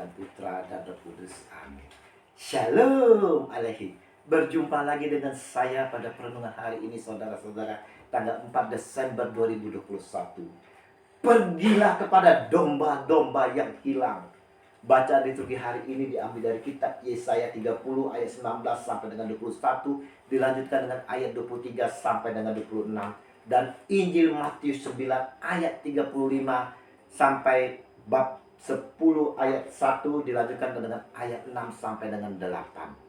dan Putra dan Roh Kudus. Amin. Shalom alaikum. Berjumpa lagi dengan saya pada perenungan hari ini, saudara-saudara, tanggal 4 Desember 2021. Pergilah kepada domba-domba yang hilang. Bacaan liturgi hari ini diambil dari kitab Yesaya 30 ayat 19 sampai dengan 21, dilanjutkan dengan ayat 23 sampai dengan 26, dan Injil Matius 9 ayat 35 sampai bab 10 ayat 1, dilanjutkan dengan ayat 6 sampai dengan 8.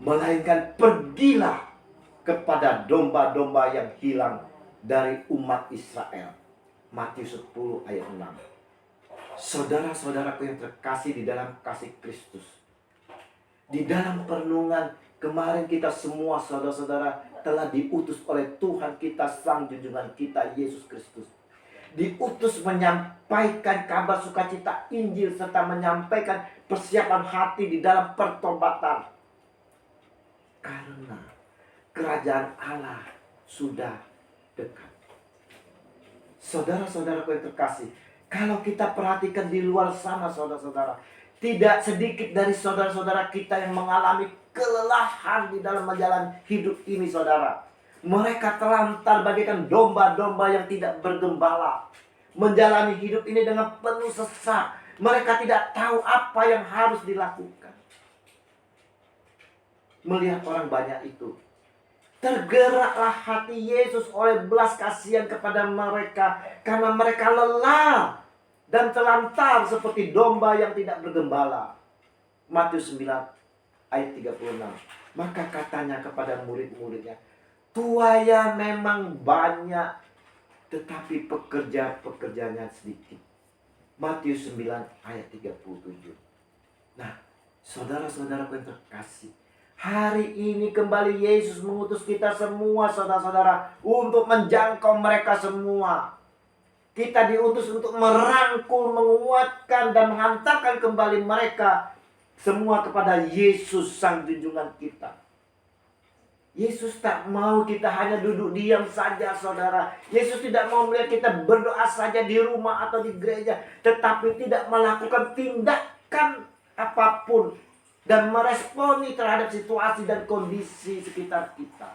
Melainkan pergilah kepada domba-domba yang hilang dari umat Israel. Matius 10 ayat 6. Saudara-saudaraku yang terkasih di dalam kasih Kristus, di dalam perenungan kemarin kita semua saudara-saudara telah diutus oleh Tuhan kita, Sang Junjungan kita Yesus Kristus. Diutus menyampaikan kabar sukacita Injil serta menyampaikan persiapan hati di dalam pertobatan. Karena kerajaan Allah sudah dekat. Saudara-saudaraku yang terkasih, kalau kita perhatikan di luar sana saudara-saudara, tidak sedikit dari saudara-saudara kita yang mengalami kelelahan di dalam menjalani hidup ini saudara. Mereka terlantar bagaikan domba-domba yang tidak bergembala, menjalani hidup ini dengan penuh sesak. Mereka tidak tahu apa yang harus dilakukan. Melihat orang banyak itu, tergeraklah hati Yesus oleh belas kasihan kepada mereka, karena mereka lelah dan terlantar seperti domba yang tidak bergembala. Matius 9 ayat 36. Maka katanya kepada murid-muridnya, tuaya memang banyak, tetapi pekerja-pekerjanya sedikit. Matius 9 ayat 37. Nah, saudara-saudaraku yang terkasih, hari ini kembali Yesus mengutus kita semua saudara-saudara untuk menjangkau mereka semua. Kita diutus untuk merangkul, menguatkan dan menghantarkan kembali mereka semua kepada Yesus Sang Junjungan kita. Yesus tak mau kita hanya duduk diam saja saudara. Yesus tidak mau melihat kita berdoa saja di rumah atau di gereja, tetapi tidak melakukan tindakan apapun dan meresponi terhadap situasi dan kondisi sekitar kita.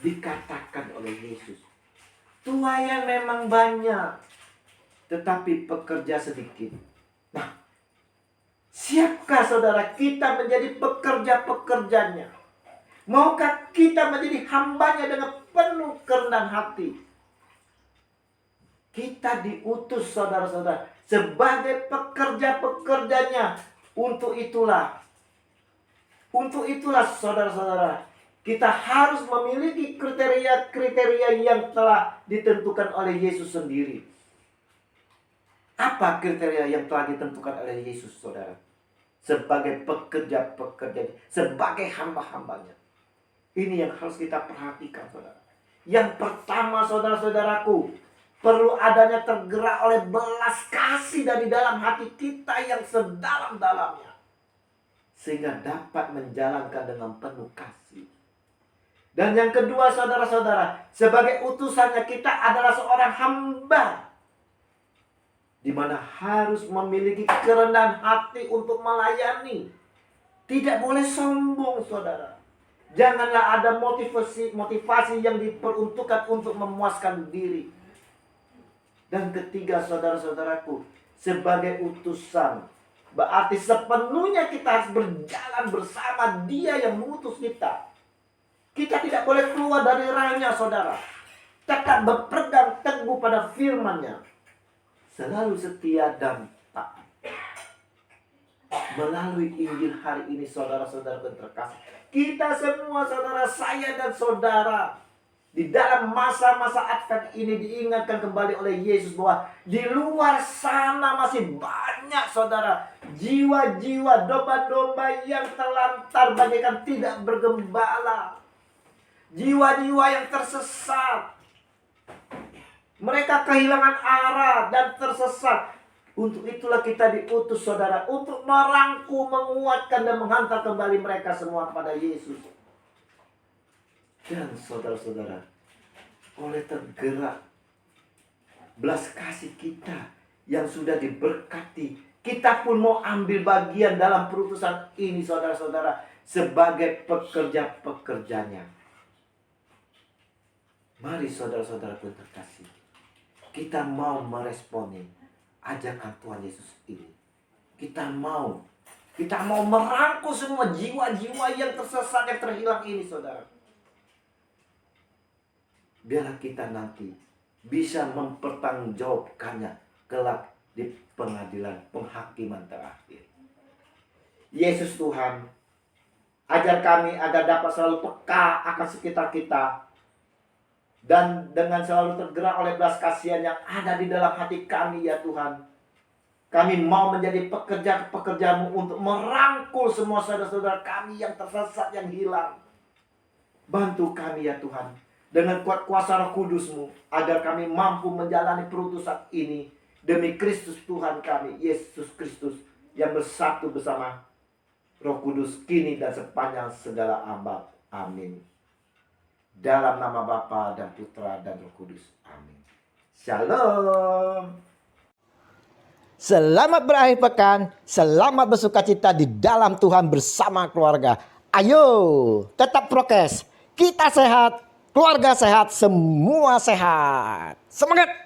Dikatakan oleh Yesus, tuayan memang banyak, tetapi pekerja sedikit. Nah, siapkah saudara kita menjadi pekerja-pekerjanya? Maukah kita menjadi hambanya dengan penuh kerendahan hati? Kita diutus saudara-saudara sebagai pekerja-pekerjanya. Untuk itulah saudara-saudara, kita harus memiliki kriteria-kriteria yang telah ditentukan oleh Yesus sendiri. Apa kriteria yang telah ditentukan oleh Yesus saudara? Sebagai pekerja-pekerja, sebagai hamba-hambanya. Ini yang harus kita perhatikan saudara. Yang pertama saudara-saudaraku, perlu adanya tergerak oleh belas kasih dari dalam hati kita yang sedalam-dalamnya, sehingga dapat menjalankan dengan penuh kasih. Dan yang kedua saudara-saudara, sebagai utusannya kita adalah seorang hamba, di mana harus memiliki kerendahan hati untuk melayani. Tidak boleh sombong saudara. Janganlah ada motivasi yang diperuntukkan untuk memuaskan diri. Dan ketiga saudara-saudaraku, sebagai utusan, berarti sepenuhnya kita harus berjalan bersama Dia yang mengutus kita. Kita tidak boleh keluar dari ranya saudara. Tetap berpegang teguh pada firman-Nya. Selalu setia dan taat. Melalui Injil hari ini saudara-saudara yang terkasih, kita semua saudara, saya dan saudara, di dalam masa-masa Advent ini diingatkan kembali oleh Yesus bahwa di luar sana masih banyak saudara, jiwa-jiwa domba-domba yang terlantar bagaikan tidak bergembala. Jiwa-jiwa yang tersesat. Mereka kehilangan arah dan tersesat. Untuk itulah kita diutus saudara, untuk merangkul, menguatkan dan menghantar kembali mereka semua kepada Yesus. Dan saudara-saudara, oleh tergerak belas kasih kita yang sudah diberkati, kita pun mau ambil bagian dalam perutusan ini saudara-saudara sebagai pekerja-pekerjanya. Mari saudara-saudara pun terkasih, kita mau meresponi ajakan Tuhan Yesus ini. Kita mau merangkul semua jiwa-jiwa yang tersesat, yang terhilang ini saudara. Biarlah kita nanti bisa mempertanggungjawabkannya kelak di pengadilan penghakiman terakhir. Yesus Tuhan, ajar kami agar dapat selalu peka akan sekitar kita, dan dengan selalu tergerak oleh belas kasihan yang ada di dalam hati kami ya Tuhan. Kami mau menjadi pekerja-pekerjamu untuk merangkul semua saudara-saudara kami yang tersesat, yang hilang. Bantu kami ya Tuhan, dengan kuat kuasa Roh Kudus-Mu, agar kami mampu menjalani perutusan ini demi Kristus Tuhan kami, Yesus Kristus, yang bersatu bersama Roh Kudus kini dan sepanjang segala abad. Amin. Dalam nama Bapa dan Putra dan Roh Kudus. Amin. Shalom. Selamat berakhir pekan, selamat bersukacita di dalam Tuhan bersama keluarga. Ayo, tetap prokes. Kita sehat, keluarga sehat, semua sehat. Semangat!